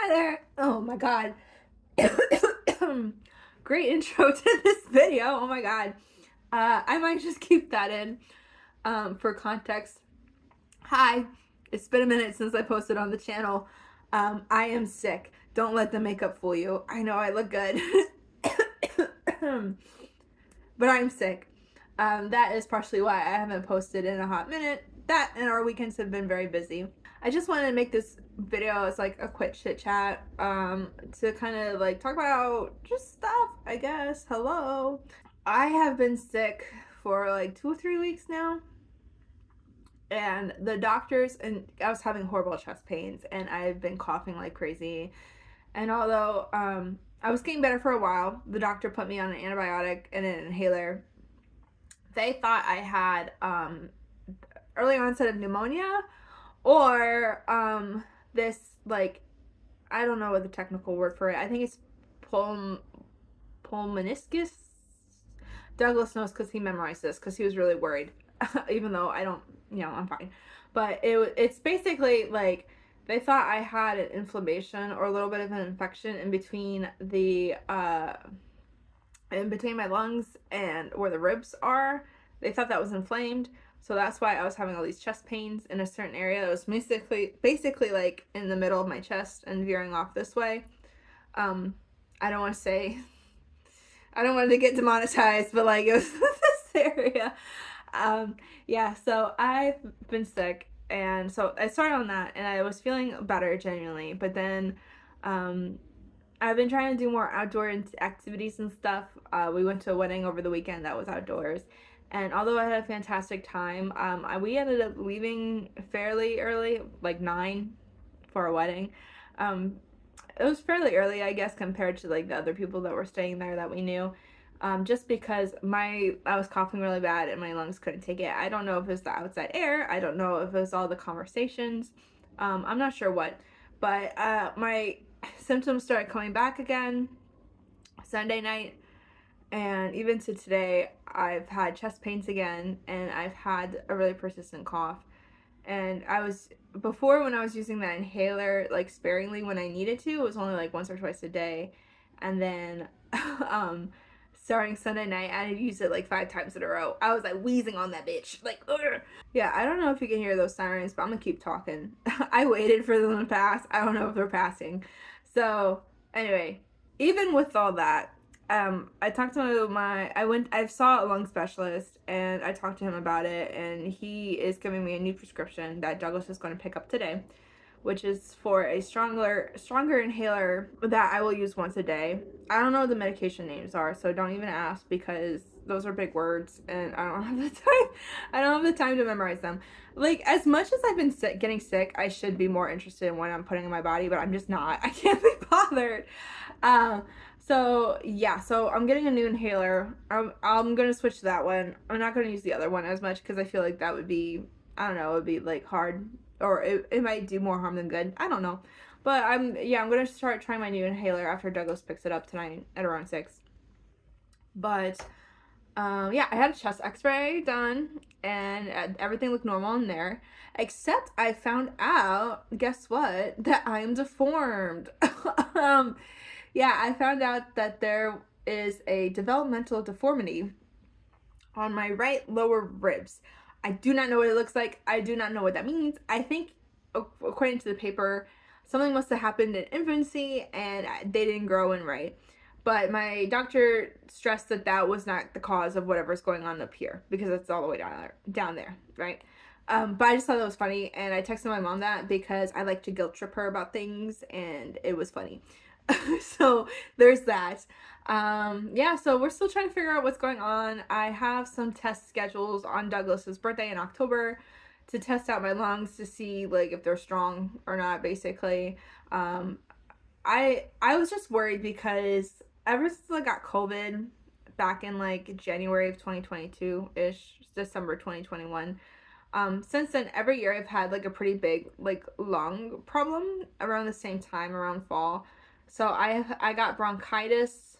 Hi there. Oh my god. Great intro to this video. Oh my god. I might just keep that in for context. Hi. It's been a minute since I posted on the channel. I am sick. Don't let the makeup fool you. I know I look good. But I'm sick. That is partially why I haven't posted in a hot minute. That and our weekends have been very busy. I just wanted to make this video as like a quick chit chat to kind of like talk about just stuff, I guess. Hello. I have been sick for like 2 or 3 weeks now, and the doctors, and I was having horrible chest pains and I've been coughing like crazy. And although I was getting better for a while, the doctor put me on an antibiotic and an inhaler. They thought I had early onset of pneumonia or this, like, I don't know what the technical word for it. I think it's pulmoniscus. Douglas knows because he memorized this because he was really worried. Even though I don't, I'm fine. But it's basically like they thought I had an inflammation or a little bit of an infection in between my lungs and where the ribs are. They thought that was inflamed. So that's why I was having all these chest pains in a certain area. It was basically like in the middle of my chest and veering off this way. I don't want to say, I don't want to get demonetized, but like it was this area. Yeah, so I've been sick, and so I started on that, and I was feeling better genuinely, but then I've been trying to do more outdoor activities and stuff. We went to a wedding over the weekend that was outdoors, and although I had a fantastic time, we ended up leaving fairly early, like 9 for a wedding. It was fairly early, I guess, compared to like the other people that were staying there that we knew. Just because I was coughing really bad and my lungs couldn't take it. I don't know if it was the outside air. I don't know if it was all the conversations. I'm not sure what, but my symptoms started coming back again Sunday night, and even to today, I've had chest pains again, and I've had a really persistent cough. And before, when I was using that inhaler like sparingly when I needed to, it was only like once or twice a day. And then starting Sunday night, I had used it like 5 times in a row. I was like wheezing on that bitch, like, ugh. Yeah, I don't know if you can hear those sirens, but I'm gonna keep talking. I waited for them to pass. I don't know if they're passing. So anyway, even with all that, I talked to I saw a lung specialist, and I talked to him about it, and he is giving me a new prescription that Douglas is going to pick up today, which is for a stronger inhaler that I will use once a day. I don't know what the medication names are, so don't even ask, because those are big words and I don't have the time. I don't have the time to memorize them. Like, as much as I've been getting sick, I should be more interested in what I'm putting in my body, but I'm just not. I can't be bothered. So yeah, so I'm getting a new inhaler. I'm gonna switch to that one. I'm not gonna use the other one as much because I feel like that would be, I don't know, it would be like hard, or it might do more harm than good. I don't know. But I'm gonna start trying my new inhaler after Douglas picks it up tonight at around 6. But yeah, I had a chest x-ray done, and everything looked normal in there, except I found out, guess what, that I am deformed. Yeah, I found out that there is a developmental deformity on my right lower ribs. I do not know what it looks like. I do not know what that means. I think, according to the paper, something must have happened in infancy and they didn't grow in right. But my doctor stressed that that was not the cause of whatever's going on up here, because it's all the way down there, right? But I just thought that was funny, and I texted my mom that because I like to guilt trip her about things, and it was funny. So there's that. Yeah, so we're still trying to figure out what's going on. I have some test schedules on Douglas's birthday in October to test out my lungs to see like if they're strong or not, basically. I was just worried because ever since I got COVID back in like January of 2022-ish, December 2021, since then, every year I've had like a pretty big like lung problem around the same time, around fall. So I got bronchitis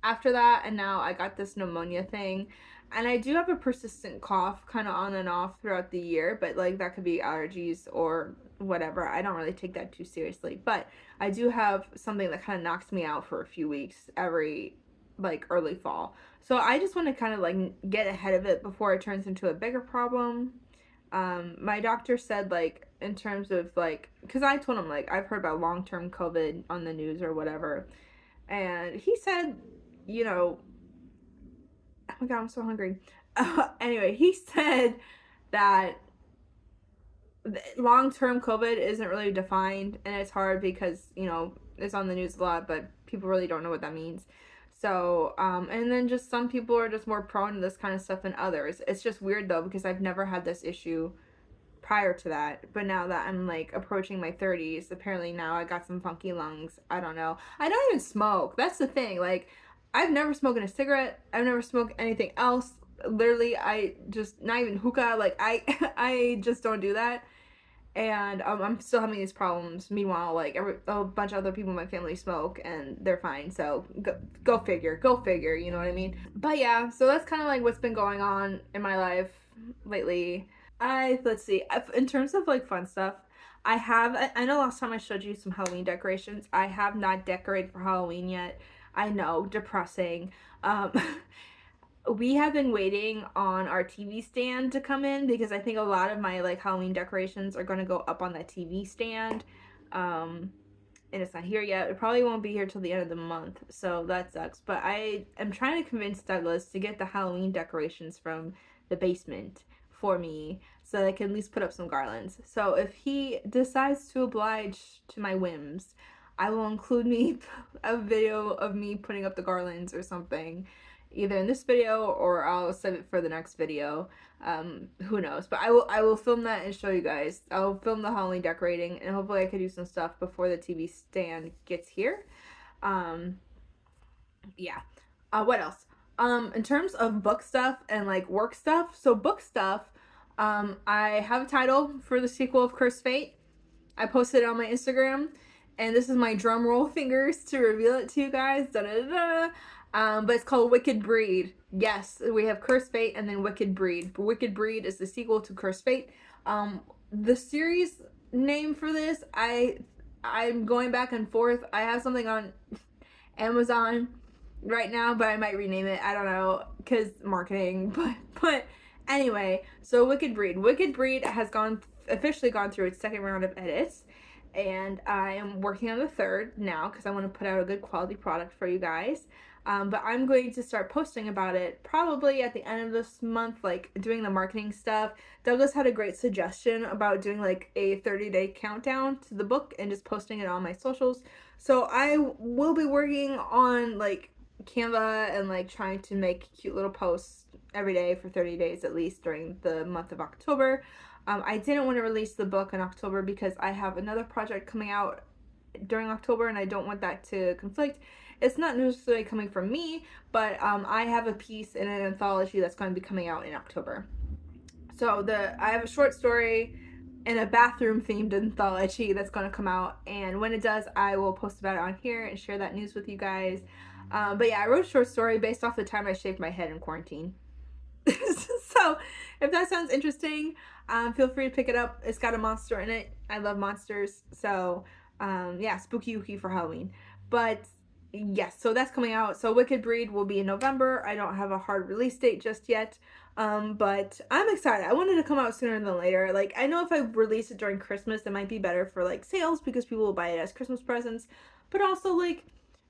after that, and now I got this pneumonia thing. And I do have a persistent cough kind of on and off throughout the year, but like that could be allergies or whatever. I don't really take that too seriously. But I do have something that kind of knocks me out for a few weeks every like early fall. So I just want to kind of like get ahead of it before it turns into a bigger problem. My doctor said like in terms of like, because I told him like I've heard about long-term COVID on the news or whatever, and he said, you know, oh my god, I'm so hungry. Anyway, he said that long-term COVID isn't really defined, and it's hard because it's on the news a lot, but people really don't know what that means. So, and then just some people are just more prone to this kind of stuff than others. It's just weird though because I've never had this issue prior to that, but now that I'm like approaching my 30s, apparently now I got some funky lungs. I don't know. I don't even smoke. That's the thing. Like, I've never smoked a cigarette. I've never smoked anything else. Literally, I just not even hookah. Like, I I just don't do that. And I'm still having these problems. Meanwhile, like a bunch of other people in my family smoke and they're fine. So go figure. Go figure. You know what I mean? But yeah, so that's kind of like what's been going on in my life lately. Let's see. In terms of like fun stuff, I know last time I showed you some Halloween decorations. I have not decorated for Halloween yet. I know, depressing. Um, we have been waiting on our TV stand to come in because I think a lot of my like Halloween decorations are going to go up on that TV stand. And it's not here yet. It probably won't be here till the end of the month, so that sucks. But I am trying to convince Douglas to get the Halloween decorations from the basement for me so that I can at least put up some garlands. So if he decides to oblige to my whims, I will include me a video of me putting up the garlands or something, either in this video or I'll save it for the next video. Who knows? But I will film that and show you guys. I'll film the Halloween decorating and hopefully I could do some stuff before the TV stand gets here. Yeah. What else? In terms of book stuff and like work stuff, so book stuff, I have a title for the sequel of Cursed Fate. I posted it on my Instagram, and this is my drum roll fingers to reveal it to you guys. Da-da-da-da. But it's called Wicked Breed. Yes, we have Cursed Fate and then Wicked Breed. Wicked Breed is the sequel to Cursed Fate. The series name for this, I'm going back and forth. I have something on Amazon right now, but I might rename it. I don't know, because marketing. But anyway, so Wicked Breed. Wicked Breed has officially gone through its second round of edits, and I am working on the third now because I want to put out a good quality product for you guys. But I'm going to start posting about it probably at the end of this month, like doing the marketing stuff. Douglas had a great suggestion about doing like a 30-day countdown to the book and just posting it on my socials. So I will be working on like Canva and like trying to make cute little posts every day for 30 days at least during the month of October. I didn't want to release the book in October because I have another project coming out during October and I don't want that to conflict. It's not necessarily coming from me, but I have a piece in an anthology that's going to be coming out in October. So I have a short story in a bathroom themed anthology that's going to come out, and when it does, I will post about it on here and share that news with you guys. But yeah, I wrote a short story based off the time I shaved my head in quarantine. So if that sounds interesting, feel free to pick it up. It's got a monster in it. I love monsters. So yeah, spooky ooky for Halloween. But yes, so that's coming out. So Wicked Breed will be in November. I don't have a hard release date just yet. But I'm excited. I wanted to come out sooner than later. Like, I know if I release it during Christmas, it might be better for like sales because people will buy it as Christmas presents. But also, like,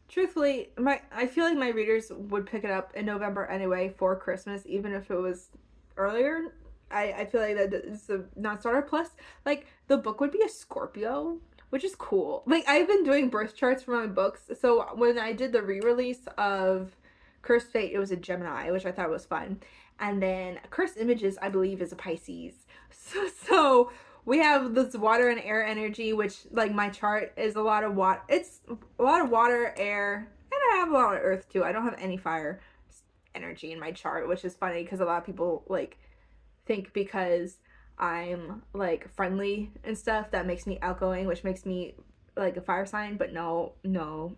truthfully, I feel like my readers would pick it up in November anyway for Christmas, even if it was earlier. I feel like that is a non-starter. Plus, like, the book would be a Scorpio, which is cool. Like, I've been doing birth charts for my books, so when I did the re-release of Cursed Fate, it was a Gemini, which I thought was fun. And then Cursed Images, I believe, is a Pisces. So we have this water and air energy, which, like, my chart is a lot of water. It's a lot of water, air, and I have a lot of earth, too. I don't have any fire energy in my chart, which is funny because a lot of people, like, think because I'm like friendly and stuff that makes me outgoing, which makes me like a fire sign, but no no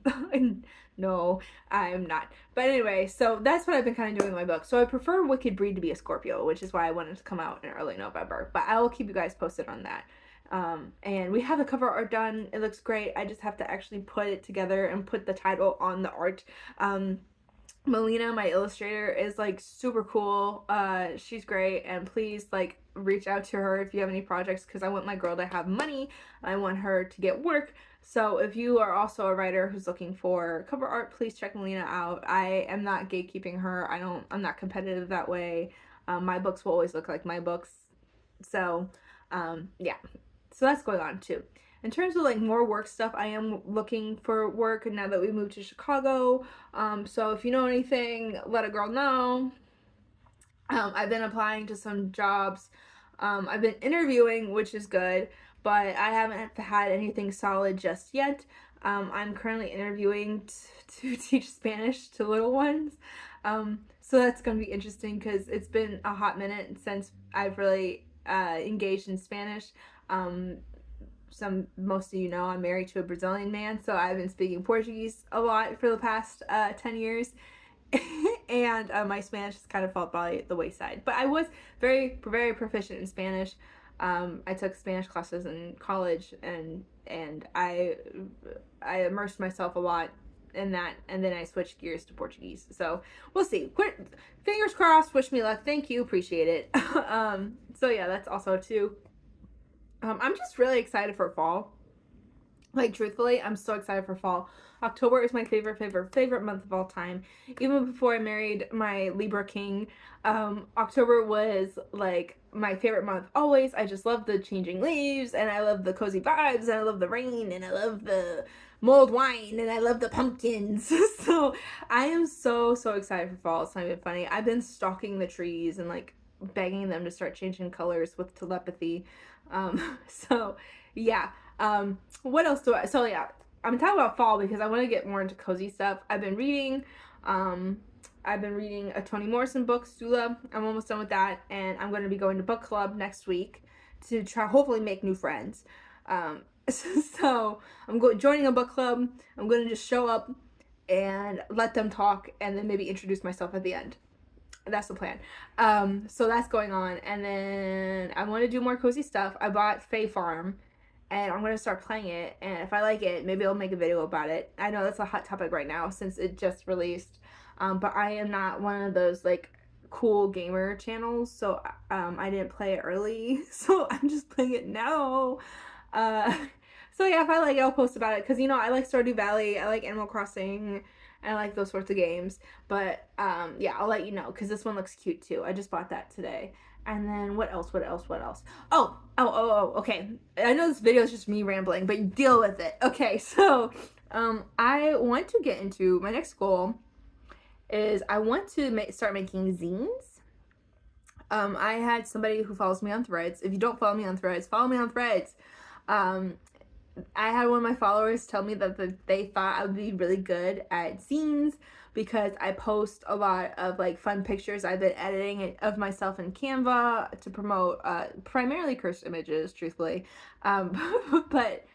I'm not. But anyway, so that's what I've been kind of doing with my book. So I prefer Wicked Breed to be a Scorpio, which is why I wanted to come out in early November, but I will keep you guys posted on that. And we have the cover art done. It looks great. I just have to actually put it together and put the title on the art. Melina, my illustrator, is like super cool. She's great, and please like reach out to her if you have any projects, because I want my girl to have money. I want her to get work. So if you are also a writer who's looking for cover art, please check Melina out. I am not gatekeeping her. I'm not competitive that way. My books will always look like my books. So, yeah. So that's going on too. In terms of like more work stuff, I am looking for work now that we moved to Chicago. So if you know anything, let a girl know. I've been applying to some jobs. I've been interviewing, which is good, but I haven't had anything solid just yet. I'm currently interviewing to teach Spanish to little ones. So that's going to be interesting because it's been a hot minute since I've really engaged in Spanish. Most of you know I'm married to a Brazilian man, so I've been speaking Portuguese a lot for the past 10 years. And my Spanish has kind of fallen by the wayside. But I was very, very proficient in Spanish. I took Spanish classes in college, and I immersed myself a lot in that, and then I switched gears to Portuguese. So we'll see. Fingers crossed. Wish me luck. Thank you. Appreciate it. So yeah, that's also too. I'm just really excited for fall. Like, truthfully, I'm so excited for fall. October is my favorite month of all time. Even before I married my Libra king, October was like my favorite month always. I just love the changing leaves, and I love the cozy vibes, and I love the rain, and I love the mulled wine, and I love the pumpkins. So I am so excited for fall. It's not even funny. I've been stalking the trees and like begging them to start changing colors with telepathy. So yeah. What else so yeah, I'm talking about fall because I want to get more into cozy stuff. I've been reading a Toni Morrison book, Sula. I'm almost done with that, and I'm going to be going to book club next week to try hopefully make new friends. So I'm joining a book club. I'm going to just show up and let them talk, and then maybe introduce myself at the end. That's the plan. So that's going on, and then I want to do more cozy stuff. I bought Fae Farm, and I'm gonna start playing it, and if I like it, maybe I'll make a video about it. I know that's a hot topic right now since it just released, but I am not one of those like cool gamer channels, so I didn't play it early, so I'm just playing it now. So yeah, if I like it, I'll post about it, because I like Stardew Valley, I like Animal Crossing, and I like those sorts of games. But yeah, I'll let you know, because this one looks cute too. I just bought that today. And then what else? Okay. I know this video is just me rambling, but deal with it. Okay, so I want to get into my next goal is I want to start making zines. I had somebody who follows me on Threads. If you don't follow me on Threads, follow me on Threads. I had one of my followers tell me that they thought I would be really good at zines because I post a lot of like fun pictures I've been editing of myself in Canva to promote primarily cursed images, truthfully. But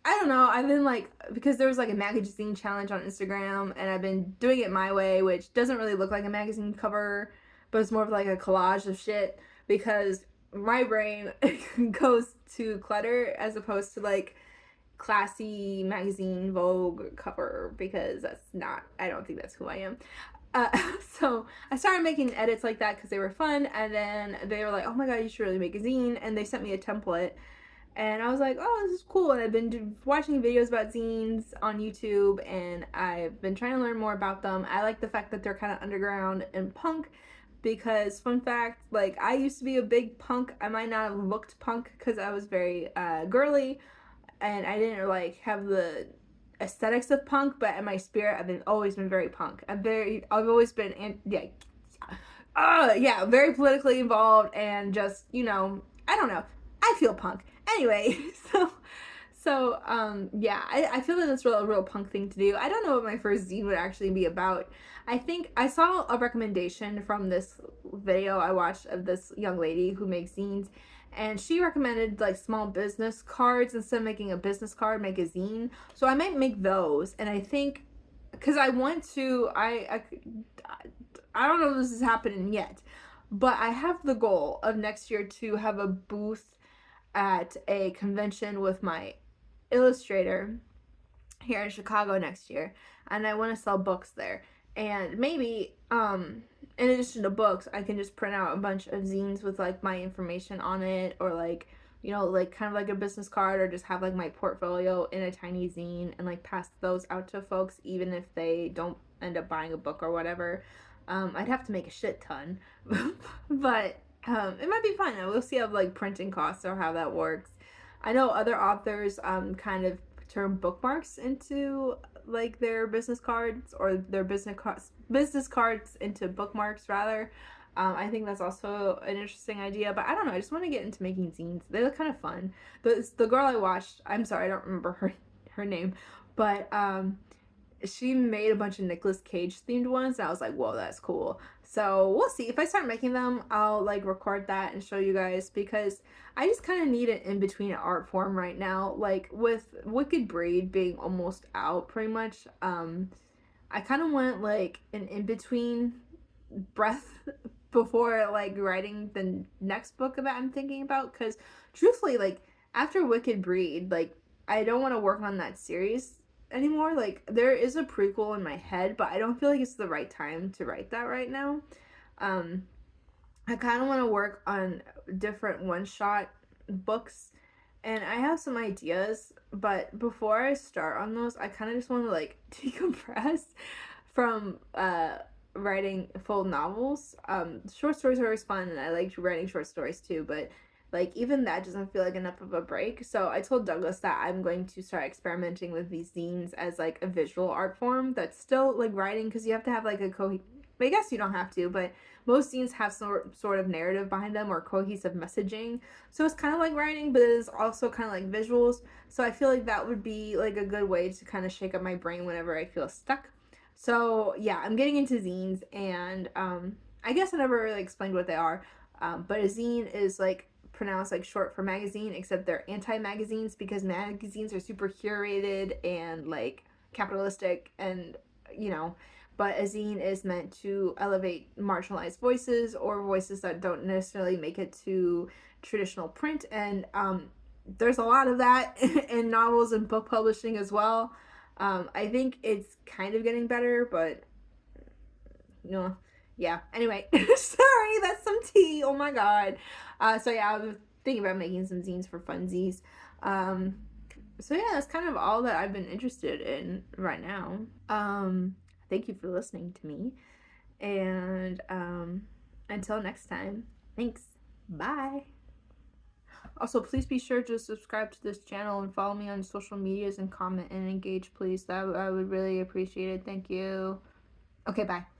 I don't know, I've been like, because there was like a magazine challenge on Instagram, and I've been doing it my way, which doesn't really look like a magazine cover, but it's more of like a collage of shit, because my brain goes to clutter as opposed to like classy magazine Vogue cover, because I don't think that's who I am. So I started making edits like that because they were fun, and then they were like, oh my god, you should really make a zine, and they sent me a template, and I was like, oh, this is cool. And I've been watching videos about zines on YouTube, and I've been trying to learn more about them. I like the fact that they're kind of underground and punk, because fun fact, like, I used to be a big punk. I might not have looked punk because I was very girly, and I didn't like have the aesthetics of punk, but in my spirit, I've always been very punk. I've always been, very politically involved, and just, I don't know. I feel punk. Anyway, I feel that that's a real punk thing to do. I don't know what my first zine would actually be about. I think I saw a recommendation from this video I watched of this young lady who makes zines, and she recommended like small business cards. Instead of making a business card, make a zine. So I might make those, and I think, because I want to, I don't know if this is happening yet, but I have the goal of next year to have a booth at a convention with my illustrator here in Chicago next year, and I want to sell books there. And maybe in addition to books, I can just print out a bunch of zines with like my information on it, or like, you know, like kind of like a business card, or just have like my portfolio in a tiny zine and like pass those out to folks even if they don't end up buying a book or whatever. I'd have to make a shit ton, but it might be fun. We'll see how like printing costs or how that works. I know other authors kind of turn bookmarks into like their business cards, or their business cards into bookmarks rather. I think that's also an interesting idea, but I don't know. I just want to get into making zines. They look kind of fun. The girl I watched, I'm sorry, I don't remember her name, but she made a bunch of Nicolas Cage themed ones, and I was like, whoa, that's cool. So we'll see. If I start making them, I'll like record that and show you guys, because I just kind of need an in-between art form right now. Like with Wicked Breed being almost out pretty much, I kind of want like an in-between breath before like writing the next book that I'm thinking about, because truthfully, like after Wicked Breed, like I don't want to work on that series anymore. Like there is a prequel in my head, but I don't feel like it's the right time to write that right now. I kind of want to work on different one-shot books, and I have some ideas, but before I start on those, I kind of just want to like decompress from writing full novels. Short stories are always fun, and I like writing short stories too, but like even that doesn't feel like enough of a break. So I told Douglas that I'm going to start experimenting with these zines as like a visual art form that's still like writing, because you have to have like I guess you don't have to, but most zines have sort of narrative behind them or cohesive messaging. So it's kind of like writing, but it is also kind of like visuals. So I feel like that would be like a good way to kind of shake up my brain whenever I feel stuck. So yeah, I'm getting into zines, and I guess I never really explained what they are. But a zine is like pronounced like short for magazine, except they're anti-magazines, because magazines are super curated and like capitalistic, and you know, but a zine is meant to elevate marginalized voices, or voices that don't necessarily make it to traditional print. And there's a lot of that in novels and book publishing as well. I think it's kind of getting better, but you know, yeah. Anyway, sorry, that's some tea. Oh my god. So yeah, I was thinking about making some zines for funsies. So yeah, that's kind of all that I've been interested in right now. Thank you for listening to me, and until next time, thanks. Bye. Also, please be sure to subscribe to this channel and follow me on social medias and comment and engage, please. That I would really appreciate it. Thank you. Okay, bye.